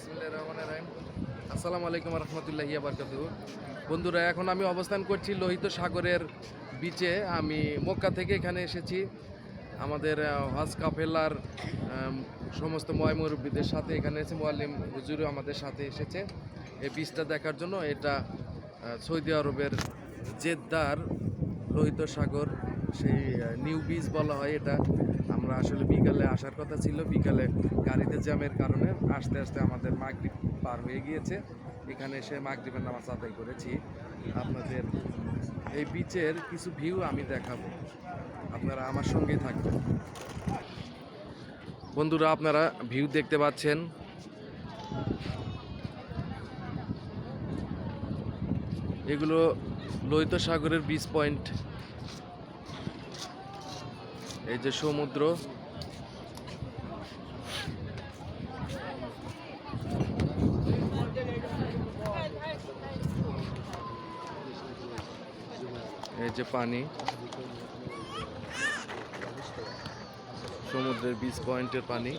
আসসালামু আলাইকুম রহমতুল্লাহি বারকাতুহু। বন্ধুরা, এখন আমি অবস্থান করছি লোহিত সাগরের বিচে। আমি মক্কা থেকে এখানে এসেছি আমাদের হজ কাফেলার সমস্ত মুরব্বীদের সাথে। এখানে এসে মুআল্লিম হুজুরও আমাদের সাথে এসেছে এই বিচটা দেখার জন্য। এটা সৌদি আরবের জেদ্দার লোহিত সাগর, সেই নিউ বিচ বলা হয় এটা। আমরা আসলে বিকালে আসার কথা ছিল, বিকালে গাড়িতে জ্যামের কারণে আস্তে আস্তে আমাদের মাগরিব পার হয়ে গিয়েছে। এখানে এসে মাগরিবের নামাজ আদায় করেছি। আপনাদের এই বিচের কিছু ভিউ আমি দেখাবো, আপনারা আমার সঙ্গেই থাকবেন। বন্ধুরা, আপনারা ভিউ দেখতে পাচ্ছেন। এগুলো লোহিত সাগরের বিচ পয়েন্ট। এই যে সমুদ্র, এই যে পানি, সমুদ্রের বিচ পয়েন্টের পানি।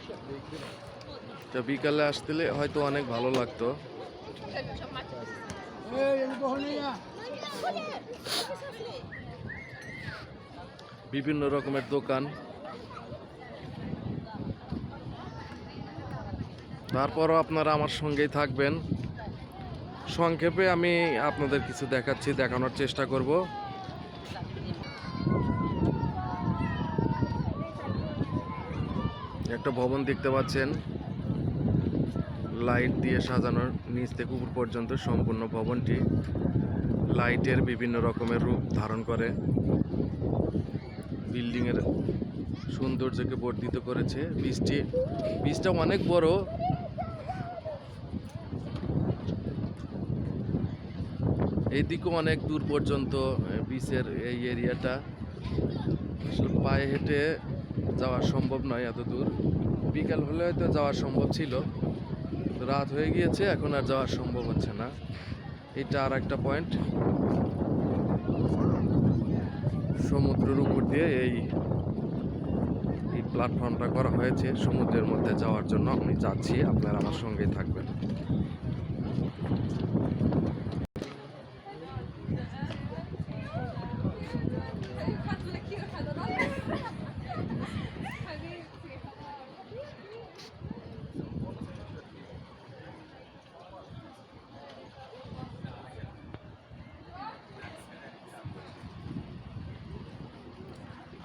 তো বিকালে আসলে হয়তো অনেক ভালো লাগতো। বিভিন্ন রকমের দোকান। তারপরও আপনারা আমার সঙ্গেই থাকবেন। সংক্ষেপে আমি আপনাদের কিছু দেখানোর চেষ্টা করব। একটা ভবন দেখতে পাচ্ছেন, লাইট দিয়ে সাজানোর, নিচ থেকে উপর পর্যন্ত সম্পূর্ণ ভবনটি লাইটের বিভিন্ন রকমের রূপ ধারণ করে। বিল্ডিংয়ের সৌন্দর্যকে বর্ধিত করেছে। বীজটা অনেক বড়। এইদিকেও অনেক দূর পর্যন্ত বিচের এই এরিয়াটা। আসলে পায়ে হেঁটে যাওয়া সম্ভব নয় এত দূর। বিকাল হলে হয়তো যাওয়া সম্ভব ছিল, রাত হয়ে গিয়েছে, এখন আর যাওয়া সম্ভব হচ্ছে না। এটা আর একটা পয়েন্ট। সমুদ্রের উপর দিয়ে এই প্ল্যাটফর্মটা করা হয়েছে সমুদ্রের মধ্যে যাওয়ার জন্য। আমি যাচ্ছি, আপনারা আমার সঙ্গেই থাকবেন।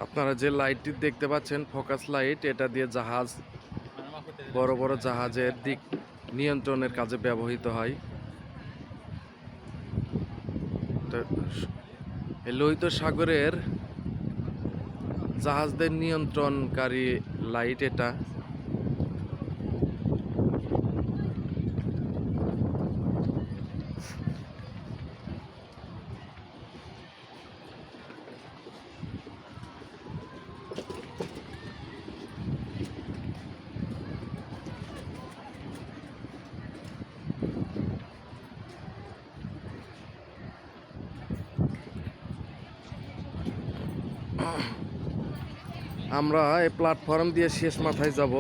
আপনারা যে লাইটটি দেখতে পাচ্ছেন, ফোকাস লাইট, এটা দিয়ে বড় বড় জাহাজের দিক নিয়ন্ত্রণের কাজে ব্যবহৃত হয়। লোহিত সাগরের জাহাজদের নিয়ন্ত্রণকারী লাইট এটা। আমরা এই প্ল্যাটফর্ম দিয়ে শেষ মাথায় যাব।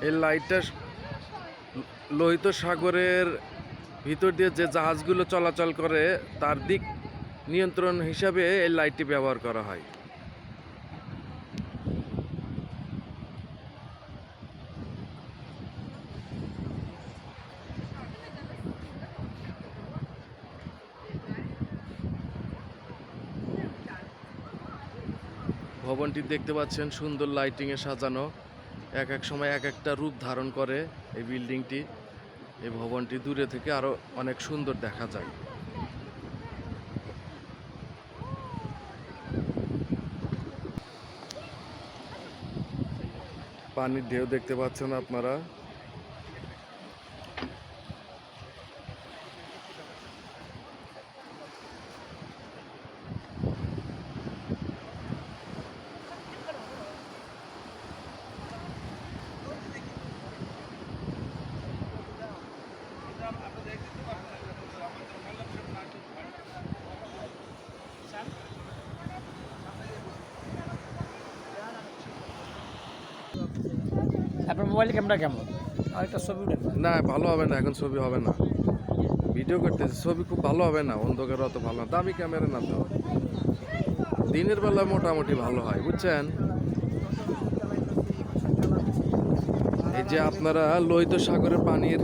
এই লাইটটা লোহিত সাগরের ভিতর দিয়ে যে জাহাজগুলো চলাচল করে তার দিক নিয়ন্ত্রণ হিসাবে এই লাইটটি ব্যবহার করা হয়। ভবনটি দেখতে পাচ্ছেন, সুন্দর লাইটিংয়ে সাজানো। এক এক সময় এক একটা রূপ ধারণ করে এই বিল্ডিংটি। এই ভবনটি দূরে থেকে আরো অনেক সুন্দর দেখা যায়। পানির ঢেউ দেখতে পাচ্ছেন আপনারা। আপনার মোবাইল ক্যামেরা কেমন? আর একটা ছবি উঠেন। না ভালো হবে না, এখন ছবি হবে না। ভিডিও করতেছি, ছবি খুব ভালো হবে না, অন্ধকার অত ভালো না, দামি ক্যামেরা না তো। দিনের বেলা মোটামুটি ভালো হয়, বুঝছেন। এই যে আপনারা লোহিত সাগরের পানির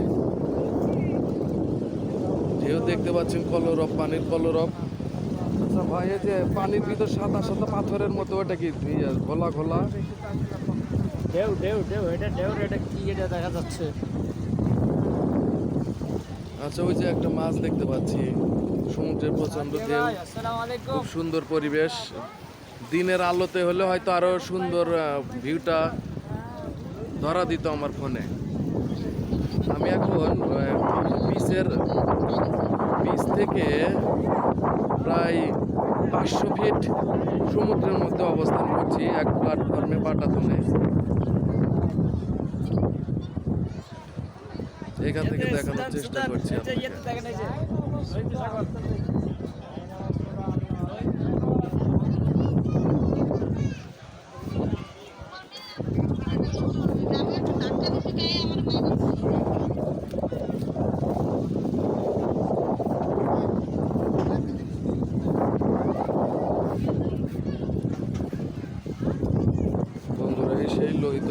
ঢেউ দেখতে পাচ্ছেন, কলরব, পানির কলরব। আচ্ছা ভাই, এই যে পানির ভিতর সাদা সাদা পাথরের মতো, ওটা কি ঘোলা ঘোলা? ঢেউ ঢেউ ঢেউ, এটা ঢেউ, এটা কি এটা দেখা যাচ্ছে? আচ্ছা, ওই যে একটা মাছ দেখতে পাচ্ছি, সমুদ্রের প্রচন্ড ঢেউ, আসসালামু আলাইকুম। খুব সুন্দর পরিবেশ। দিনের আলোতে হলে হয়তো আরো সুন্দর ভিউটা ধরা দিত আমার ফোনে। আমি এখন বিচ থেকে প্রায় 500 ফিট সমুদ্রের মধ্যে অবস্থান করছি, এক প্ল্যাটফর্মে পাটাতনে। এখান থেকে দেখানোর চেষ্টা করছি আপনাকে। বন্ধুরা, এই সেই লোহিত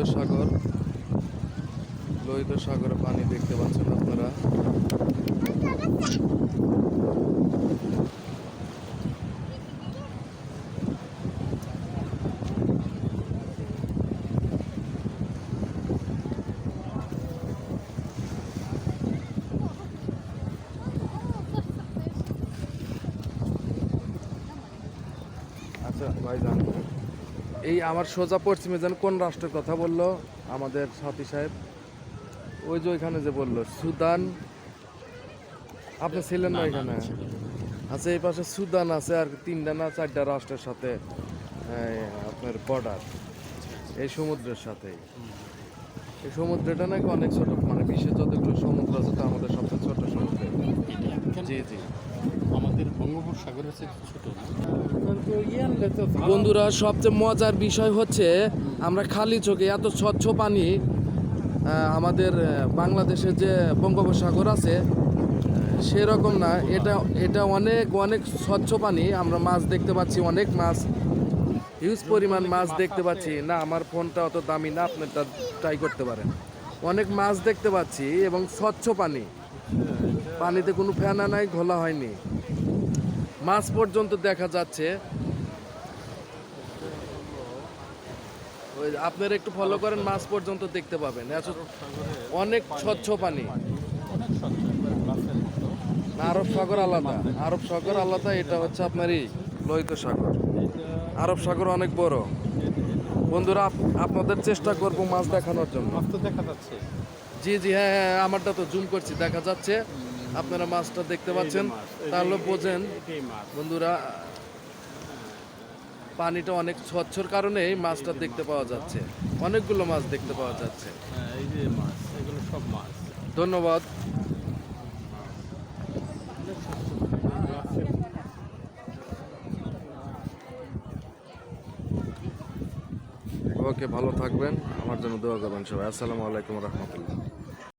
সাগরে পানি দেখতে পাচ্ছেন আপনারা। আচ্ছা ভাইজান, এই আমার সোজা পশ্চিমে যেন কোন রাষ্ট্রের কথা বললো আমাদের সাথী সাহেব? ওই যে ওইখানে যে বললো সুদান, আপনি ছিলেন না এখানে? আচ্ছা, এই পাশে সুদান আছে, আর 3টা না 4টা রাষ্ট্রের সাথে আপনার বর্ডার, এই সমুদ্রের সাথে। এই সমুদ্রটা নাকি অনেক ছোট, মানে বিশ্বের যতগুলো সমুদ্র আছে তো আমাদের সবচেয়ে ছোট সমুদ্র। জি জি। আমাদের বঙ্গোপসাগরের চেয়ে ছোট না। বন্ধুরা, সবচেয়ে মজার বিষয় হচ্ছে আমরা খালি চোখে এত স্বচ্ছ পানি, আমাদের বাংলাদেশের যে বঙ্গোপসাগর আছে সেরকম না, এটা অনেক অনেক স্বচ্ছ পানি। আমরা মাছ দেখতে পাচ্ছি, অনেক মাছ, হিউজ পরিমাণ মাছ দেখতে পাচ্ছি। না, আমার ফোনটা অত দামি না, আপনারটা ট্রাই করতে পারেন। অনেক মাছ দেখতে পাচ্ছি এবং স্বচ্ছ পানি, পানিতে কোনো ফেনা নাই, ঘোলা হয়নি, মাছ পর্যন্ত দেখা যাচ্ছে। ওই আপনারা একটু ফলো করেন, মাছ পর্যন্ত দেখতে পাবেন, অনেক স্বচ্ছ পানি। না, আরব সাগর আলাদা, আরব সাগর আলাদা, এটা হচ্ছে আপনারই লোহিত সাগর। আরব সাগর অনেক বড়। বন্ধুরা, আপনাদের চেষ্টা করব মাছ দেখানোর জন্য। মাছ তো দেখা যাচ্ছে। জি জি, হ্যাঁ হ্যাঁ, আমারটা তো জুম করছি, দেখা যাচ্ছে। আপনারা মাছটা দেখতে পাচ্ছেন, তাহলে বোঝেন বন্ধুরা, পানিটা অনেক স্বচ্ছর কারণে এই মাছটা দেখতে পাওয়া যাচ্ছে, অনেকগুলো মাছ দেখতে পাওয়া যাচ্ছে। এই যে মাছ, এগুলো সব মাছ। ধন্যবাদ। ওকে, ভালো থাকবেন, আমার জন্য দোয়া করবেন সবাই। আসসালামু আলাইকুম রহমতুল্লাহ।